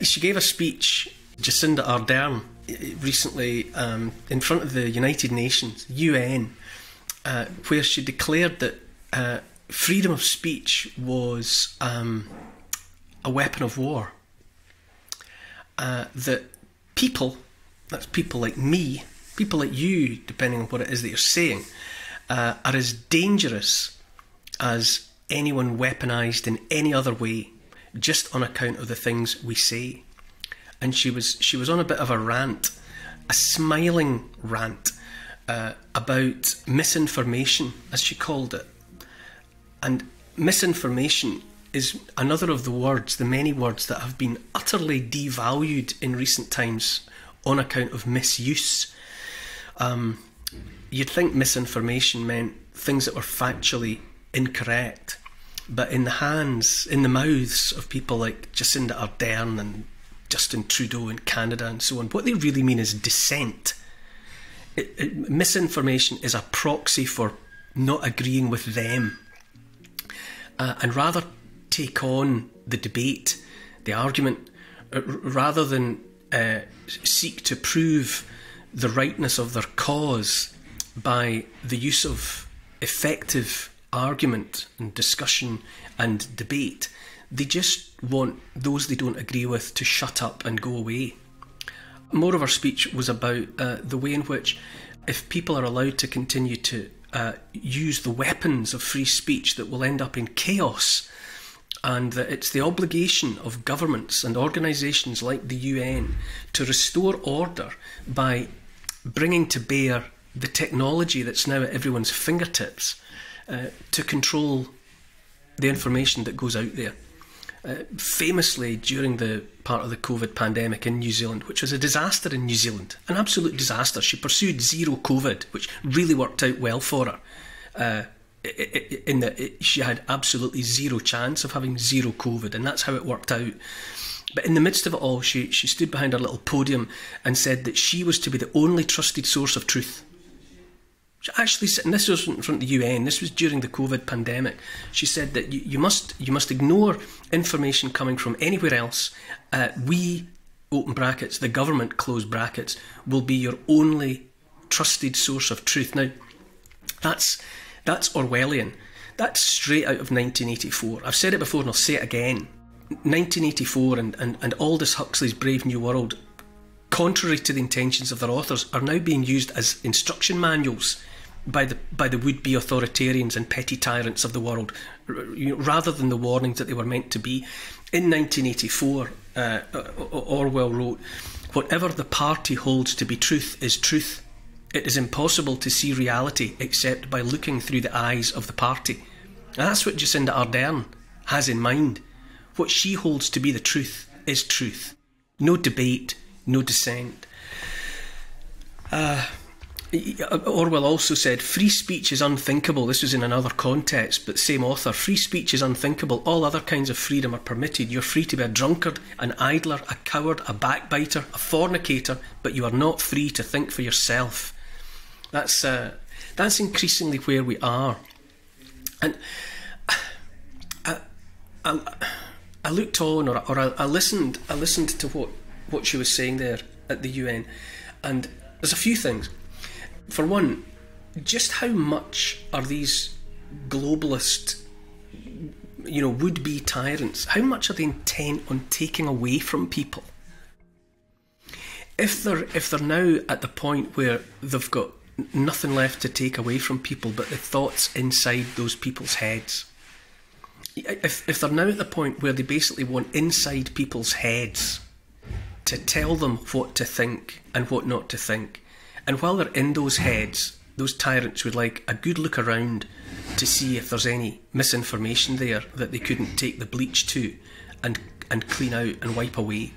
She gave a speech, Jacinda Ardern, recently in front of the United Nations, UN, where she declared that freedom of speech was a weapon of war. That people, that's people like me, people like you, depending on what it is that you're saying, are as dangerous as anyone weaponised in any other way, just on account of the things we say. And she was on a bit of a rant, a smiling rant, about misinformation, as she called it. And misinformation is another of the words, the many words that have been utterly devalued in recent times on account of misuse. You'd think misinformation meant things that were factually incorrect, but in the mouths of people like Jacinda Ardern and Justin Trudeau in Canada and so on, what they really mean is dissent. Misinformation is a proxy for not agreeing with them, and rather take on the debate, the argument, rather than seek to prove the rightness of their cause by the use of effective argument and discussion and debate. They just want those they don't agree with to shut up and go away. More of her speech was about the way in which, if people are allowed to continue to use the weapons of free speech, that will end up in chaos, and that it's the obligation of governments and organisations like the UN to restore order by bringing to bear the technology that's now at everyone's fingertips to control the information that goes out there. Famously, during the part of the COVID pandemic in New Zealand, which was a disaster in New Zealand, an absolute disaster, she pursued zero COVID, which really worked out well for her. In that she had absolutely zero chance of having zero COVID, and that's how it worked out. But in the midst of it all, she stood behind her little podium and said that she was to be the only trusted source of truth. She actually said, and this wasn't in front of the UN, this was during the COVID pandemic, she said that you must ignore information coming from anywhere else. We, open brackets, the government, close brackets, will be your only trusted source of truth. Now, that's Orwellian. That's straight out of 1984. I've said it before and I'll say it again. 1984 and Aldous Huxley's Brave New World, contrary to the intentions of their authors, are now being used as instruction manuals by the would-be authoritarians and petty tyrants of the world, rather than the warnings that they were meant to be. In 1984, Orwell wrote, "Whatever the party holds to be truth is truth. It is impossible to see reality except by looking through the eyes of the party." And that's what Jacinda Ardern has in mind. What she holds to be the truth is truth. No debate, no dissent. Orwell also said, "Free speech is unthinkable." This was in another context, but same author. "Free speech is unthinkable. All other kinds of freedom are permitted. You're free to be a drunkard, an idler, a coward, a backbiter, a fornicator, but you are not free to think for yourself." That's increasingly where we are. And I looked on, or I listened to what she was saying there at the UN, and there's a few things. For one, just how much are these globalist, would-be tyrants, how much are they intent on taking away from people? If they're now at the point where they've got nothing left to take away from people but the thoughts inside those people's heads, if they're now at the point where they basically want inside people's heads to tell them what to think and what not to think, and while they're in those heads, those tyrants would like a good look around to see if there's any misinformation there that they couldn't take the bleach to and clean out and wipe away.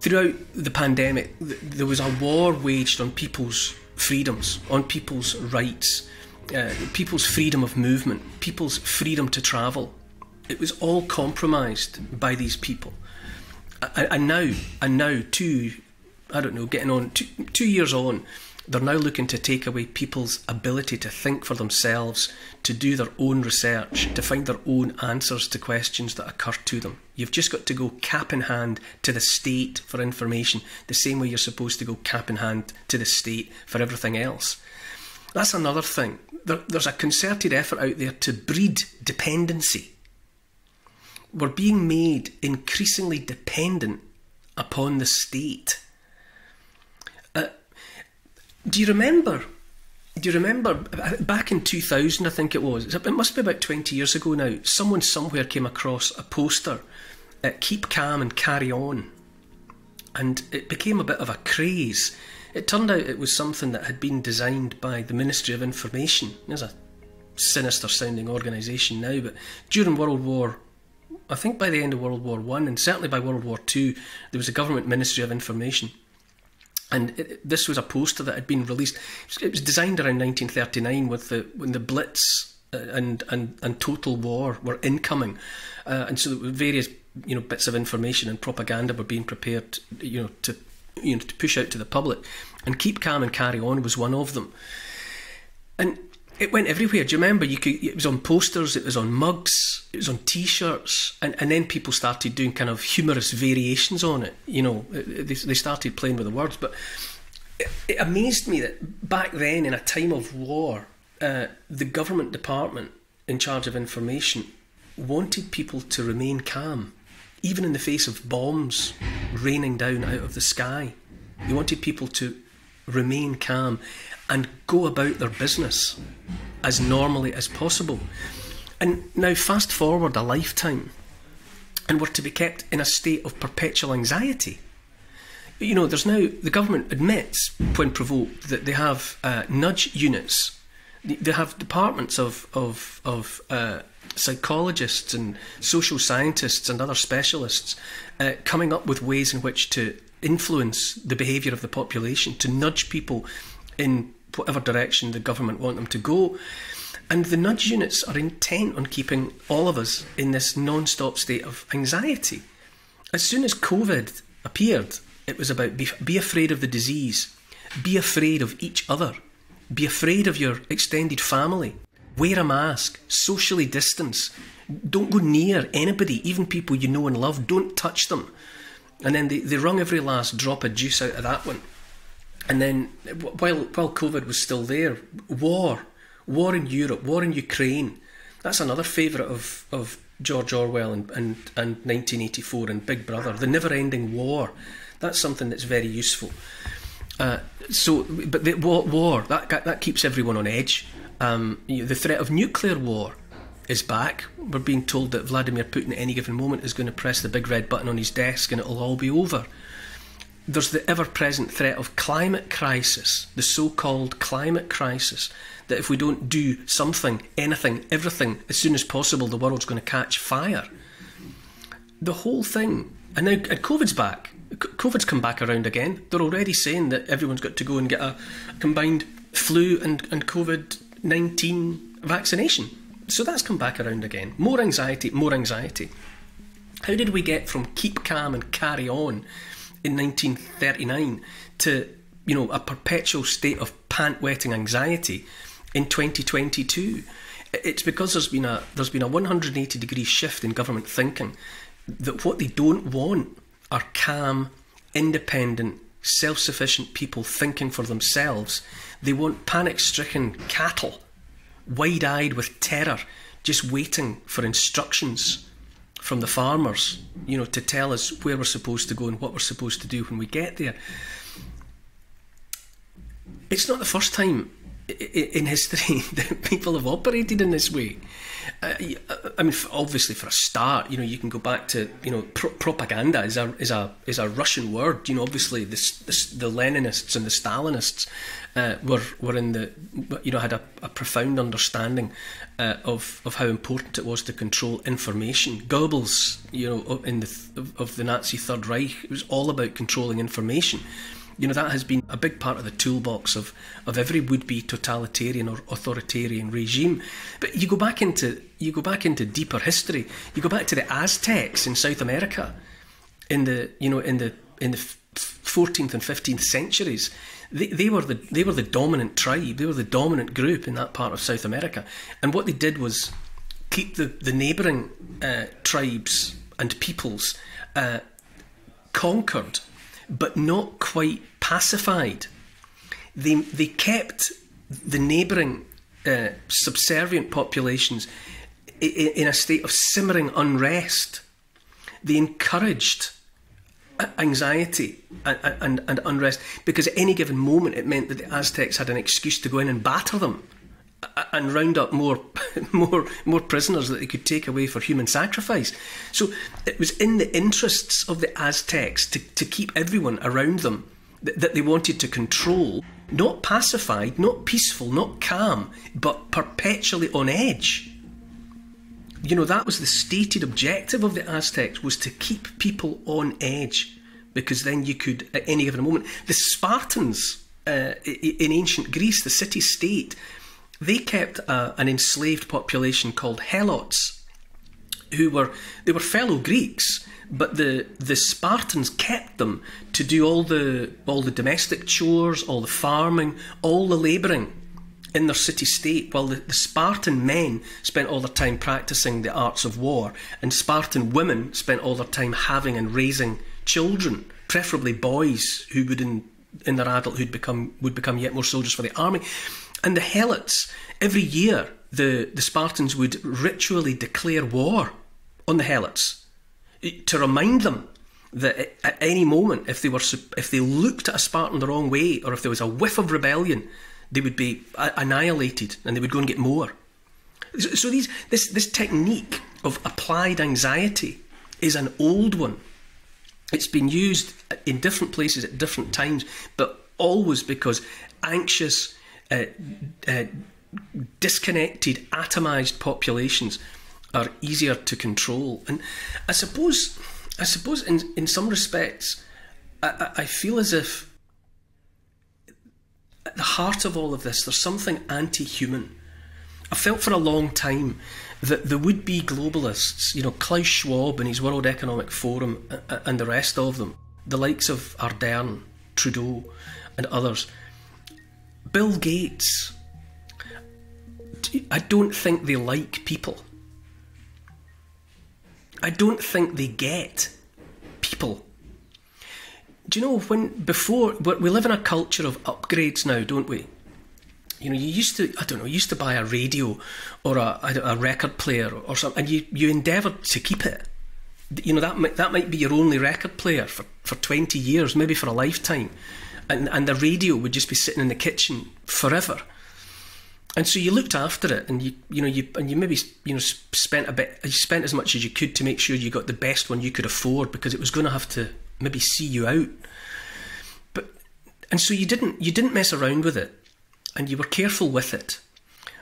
Throughout the pandemic, there was a war waged on people's freedoms, on people's rights, people's freedom of movement, people's freedom to travel. It was all compromised by these people. And now, getting on 2 years on, They're now looking to take away people's ability to think for themselves, to do their own research, to find their own answers to questions that occur to them. You've just got to go cap in hand to the state for information, the same way you're supposed to go cap in hand to the state for everything else. That's another thing. There's a concerted effort out there to breed dependency. We're being made increasingly dependent upon the state. Do you remember back in 2000, I think it was, it must be about 20 years ago now, someone somewhere came across a poster, keep calm and carry on. And it became a bit of a craze. It turned out it was something that had been designed by the Ministry of Information. There's a sinister sounding organisation now, but during World War, I think by the end of World War I, and certainly by World War II, there was a government Ministry of Information. And this was a poster that had been released. It was designed around 1939 when the Blitz and total war were incoming. And so various bits of information and propaganda were being prepared to push out to the public. And keep calm and carry on was one of them. And it went everywhere. Do you remember? It was on posters, it was on mugs, it was on T-shirts, and then people started doing kind of humorous variations on it. They started playing with the words. But it amazed me that back then, in a time of war, the government department in charge of information wanted people to remain calm, even in the face of bombs raining down out of the sky. They wanted people to remain calm and go about their business as normally as possible. And now fast forward a lifetime, and we're to be kept in a state of perpetual anxiety. There's now, the government admits, when provoked, that they have nudge units. They have departments of psychologists and social scientists and other specialists coming up with ways in which to influence the behaviour of the population, to nudge people in whatever direction the government want them to go. And the nudge units are intent on keeping all of us in this non-stop state of anxiety. As soon as COVID appeared, it was about be afraid of the disease, be afraid of each other, be afraid of your extended family, wear a mask, socially distance, don't go near anybody, even people you know and love, don't touch them. And then they wrung every last drop of juice out of that one. And then, while COVID was still there, war in Europe, war in Ukraine. That's another favourite of George Orwell and 1984 and Big Brother, the never-ending war. That's something that's very useful. But the war that keeps everyone on edge. The threat of nuclear war is back. We're being told that Vladimir Putin at any given moment is going to press the big red button on his desk and it'll all be over. There's the ever-present threat of climate crisis, the so-called climate crisis, that if we don't do something, anything, everything, as soon as possible, the world's going to catch fire. The whole thing. And now COVID's back. COVID's come back around again. They're already saying that everyone's got to go and get a combined flu and COVID-19 vaccination. So that's come back around again. More anxiety, more anxiety. How did we get from keep calm and carry on in 1939 to, a perpetual state of pant-wetting anxiety in 2022? It's because there's been a 180-degree shift in government thinking, that what they don't want are calm, independent, self-sufficient people thinking for themselves. They want panic-stricken cattle, wide-eyed with terror, just waiting for instructions from the farmers, to tell us where we're supposed to go and what we're supposed to do when we get there. It's not the first time in history that people have operated in this way. I mean, obviously, for a start, you can go back to, propaganda is a Russian word. Obviously, the Leninists and the Stalinists were in the, had a profound understanding of how important it was to control information. Goebbels, of the Nazi Third Reich, it was all about controlling information. That has been a big part of the toolbox of every would-be totalitarian or authoritarian regime. But you go back into deeper history. You go back to the Aztecs in South America in the 14th and 15th centuries, they were the dominant tribe. They were the dominant group in that part of South America. And what they did was keep the neighbouring tribes and peoples conquered, but not quite pacified. They kept the neighbouring subservient populations in a state of simmering unrest. They encouraged anxiety and unrest, because at any given moment it meant that the Aztecs had an excuse to go in and batter them and round up more prisoners that they could take away for human sacrifice. So it was in the interests of the Aztecs to keep everyone around them that they wanted to control, not pacified, not peaceful, not calm, but perpetually on edge. You know, that was the stated objective of the Aztecs, was to keep people on edge, because then you could, at any given moment... The Spartans in ancient Greece, the city-state, they kept an enslaved population called Helots, they were fellow Greeks, but the Spartans kept them to do all the domestic chores, all the farming, all the labouring in their city-state, while the Spartan men spent all their time practising the arts of war, and Spartan women spent all their time having and raising children, preferably boys who would in their adulthood would become yet more soldiers for the army. And the Helots, every year the Spartans would ritually declare war on the Helots to remind them that at any moment, if they looked at a Spartan the wrong way, or if there was a whiff of rebellion, they would be annihilated, and they would go and get more. So this technique of applied anxiety is an old one. It's been used in different places at different times, but always because anxious, disconnected, atomised populations are easier to control. And I suppose in some respects, I feel as if at the heart of all of this, there's something anti-human. I felt for a long time that the would-be globalists, you know, Klaus Schwab and his World Economic Forum and the rest of them, the likes of Ardern, Trudeau and others, Bill Gates, I don't think they like people. I don't think they get people. Do you know, we live in a culture of upgrades now, don't we? You know, you used to buy a radio or a record player or something, and you endeavoured to keep it. You know, that might be your only record player for 20 years, maybe for a lifetime, and the radio would just be sitting in the kitchen forever. And so you looked after it, and you maybe spent as much as you could to make sure you got the best one you could afford, because it was going to have to maybe see you out. And so you didn't mess around with it, and you were careful with it.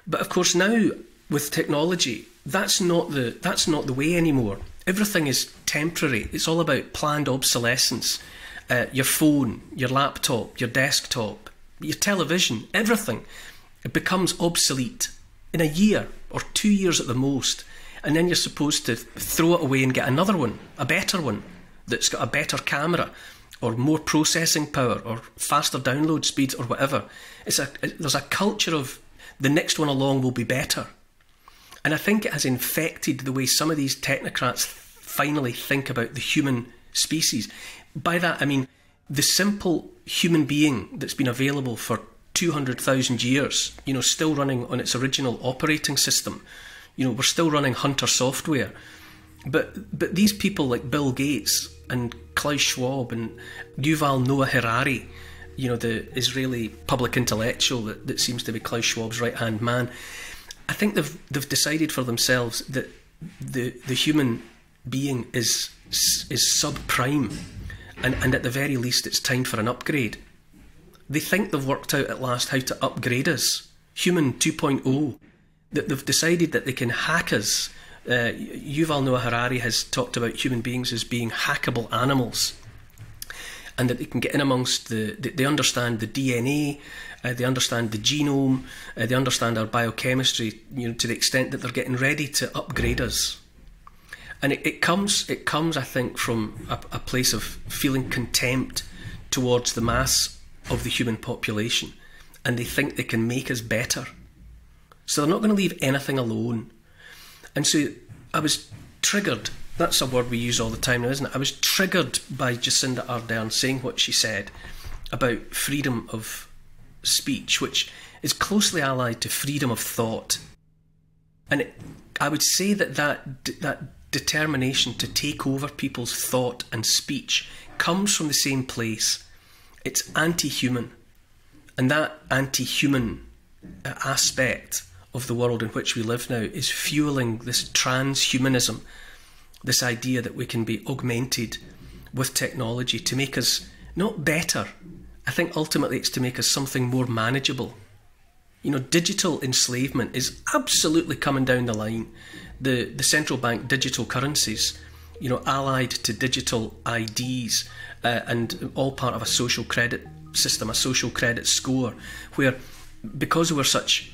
But of course now with technology, that's not the way anymore. Everything is temporary. It's all about planned obsolescence. Your phone, your laptop, your desktop, your television, everything, it becomes obsolete in a year or 2 years at the most, and then you're supposed to throw it away and get another one, a better one, that's got a better camera or more processing power or faster download speeds or whatever. There's a culture of the next one along will be better. And I think it has infected the way some of these technocrats finally think about the human species. By that I mean the simple human being that's been available for 200,000 years, you know, still running on its original operating system. You know, we're still running Hunter software. But these people like Bill Gates and Klaus Schwab and Yuval Noah Harari, you know, the Israeli public intellectual that seems to be Klaus Schwab's right-hand man, I think they've decided for themselves that the human being is subprime, and at the very least it's time for an upgrade. They think they've worked out at last how to upgrade us, human 2.0, that they've decided that they can hack us. Yuval Noah Harari has talked about human beings as being hackable animals, and that they can get in amongst they understand the DNA, they understand the genome, they understand our biochemistry, you know, to the extent that they're getting ready to upgrade us. And it comes, I think, from a place of feeling contempt towards the mass of the human population, and they think they can make us better. So they're not going to leave anything alone. And so I was triggered. That's a word we use all the time now, isn't it? I was triggered by Jacinda Ardern saying what she said about freedom of speech, which is closely allied to freedom of thought. And I would say that determination to take over people's thought and speech comes from the same place. It's anti-human. And that anti-human aspect of the world in which we live now is fueling this transhumanism, this idea that we can be augmented with technology to make us not better. I think ultimately it's to make us something more manageable. You know, digital enslavement is absolutely coming down the line. The central bank digital currencies, you know, allied to digital IDs and all part of a social credit system, a social credit score, where because we're such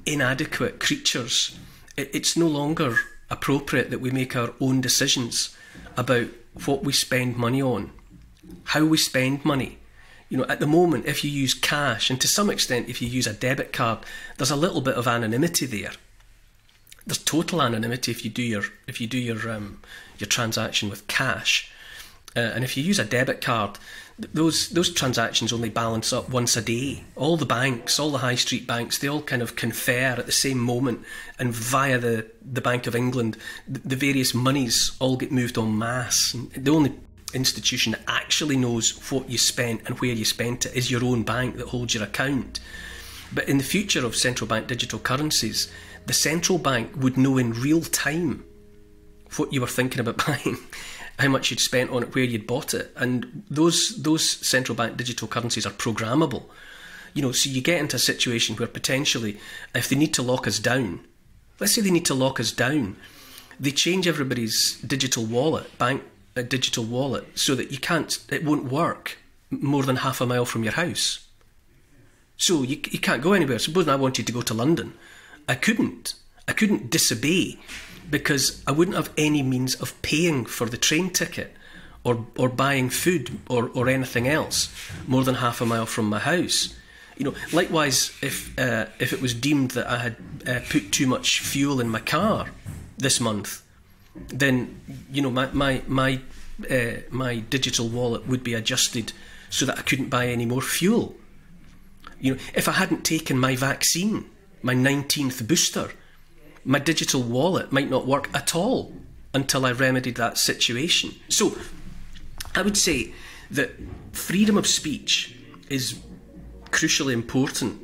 inadequate creatures, it's no longer appropriate that we make our own decisions about what we spend money on, how we spend money. You know, at the moment, if you use cash, and to some extent if you use a debit card, there's a little bit of anonymity there. There's total anonymity if you do your transaction with cash, and if you use a debit card, those transactions only balance up once a day. All the banks, all the high street banks, they all kind of confer at the same moment, and via the Bank of England, the various monies all get moved en masse. And the only institution that actually knows what you spent and where you spent it is your own bank that holds your account. But in the future of central bank digital currencies, the central bank would know in real time what you were thinking about buying, how much you'd spent on it, where you'd bought it. And those central bank digital currencies are programmable. You know, so you get into a situation where potentially, if they need to lock us down, let's say they need to lock us down, they change everybody's digital wallet, digital wallet, so that it won't work more than half a mile from your house. So you can't go anywhere. Suppose I wanted to go to London. I couldn't disobey, because I wouldn't have any means of paying for the train ticket or buying food or anything else more than half a mile from my house. You know, likewise, if it was deemed that I had put too much fuel in my car this month, then, you know, my digital wallet would be adjusted so that I couldn't buy any more fuel. You know, if I hadn't taken my vaccine, my 19th booster, my digital wallet might not work at all until I remedied that situation. So I would say that freedom of speech is crucially important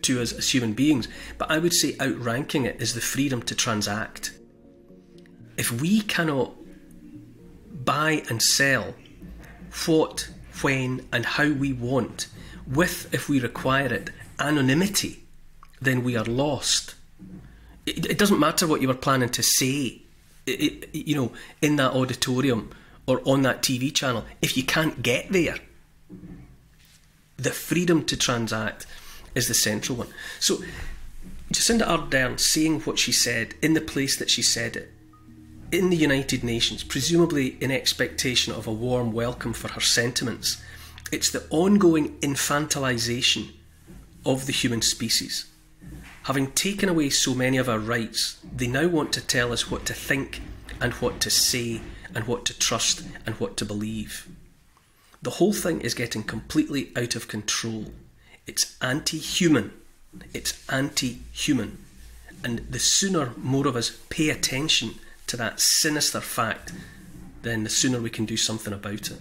to us as human beings, but I would say outranking it is the freedom to transact. If we cannot buy and sell what, when and how we want, with, if we require it, anonymity, then we are lost. It doesn't matter what you were planning to say, you know, in that auditorium or on that TV channel, if you can't get there. The freedom to transact is the central one. So Jacinda Ardern saying what she said in the place that she said it, in the United Nations, presumably in expectation of a warm welcome for her sentiments, it's the ongoing infantilization of the human species. Having taken away so many of our rights, they now want to tell us what to think and what to say and what to trust and what to believe. The whole thing is getting completely out of control. It's anti-human. It's anti-human. And the sooner more of us pay attention to that sinister fact, then the sooner we can do something about it.